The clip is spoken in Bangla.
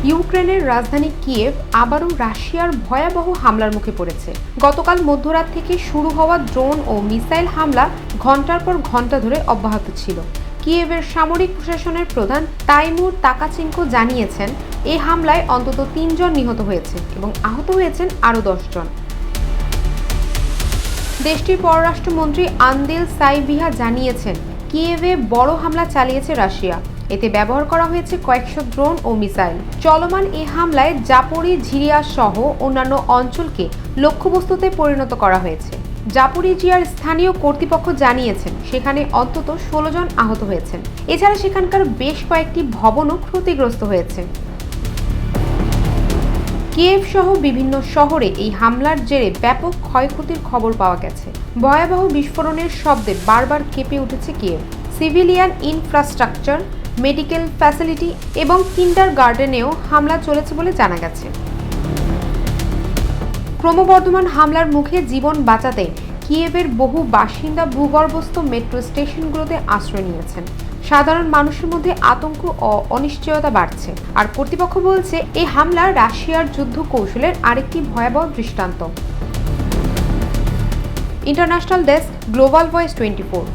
ইউক্রেনের রাজধানী কিয়েভ আবারও রাশিয়ার ভয়াবহ হামলার মুখে পড়েছে। গতকাল মধ্যরাত থেকে শুরু হওয়া ড্রোন ও মিসাইল হামলা ঘণ্টার পর ঘণ্টা ধরে অব্যাহত ছিল। কিয়েভের সামরিক প্রশাসনের প্রধান তাইমুর তাকাচেনকো জানিয়েছেন, এই হামলায় অন্তত ৩ জন নিহত হয়েছে এবং আহত হয়েছেন আরও ১০ জন। দেশটির পররাষ্ট্রমন্ত্রী আন্দেল সাইবিহা জানিয়েছেন, কিয়েভে বড় হামলা চালিয়েছে রাশিয়া। এতে ব্যবহার করা হয়েছে কয়েকশো ড্রোন ও মিসাইল। চলমান এই হামলায় জাপোরিঝিয়া সহ অন্যান্য অঞ্চলকে লক্ষ্যবস্তুতে পরিণত করা হয়েছে। জাপোরিজিয়ার স্থানীয় কর্তৃপক্ষ জানিয়েছেন, সেখানে অন্তত ১৬ জন আহত হয়েছেন। এছাড়া সেখানকার বেশ কয়েকটি ভবনও ক্ষতিগ্রস্ত হয়েছে। কিয়েভ সহ বিভিন্ন শহরে এই হামলার জেরে ব্যাপক ক্ষয়ক্ষতির খবর পাওয়া গেছে। ভয়াবহ বিস্ফোরণের শব্দে বারবার কেঁপে উঠেছে Kyiv. Civilian infrastructure, medical facility এবং কিন্ডারগার্টেনেও হামলা চলেছে বলে জানা গেছে। ক্রমবর্ধমান হামলার মুখে জীবন বাঁচাতে কিয়েভের বহু বাসিন্দা ভূগর্ভস্থ মেট্রো স্টেশনগুলোতে আশ্রয় নিয়েছেন। সাধারণ মানুষের মধ্যে আতঙ্ক ও অনিশ্চয়তা বাড়ছে। আর কর্তৃপক্ষ বলছে, এই হামলা রাশিয়ার যুদ্ধ কৌশলের আরেকটি ভয়াবহ দৃষ্টান্ত। International desk, global voice 24।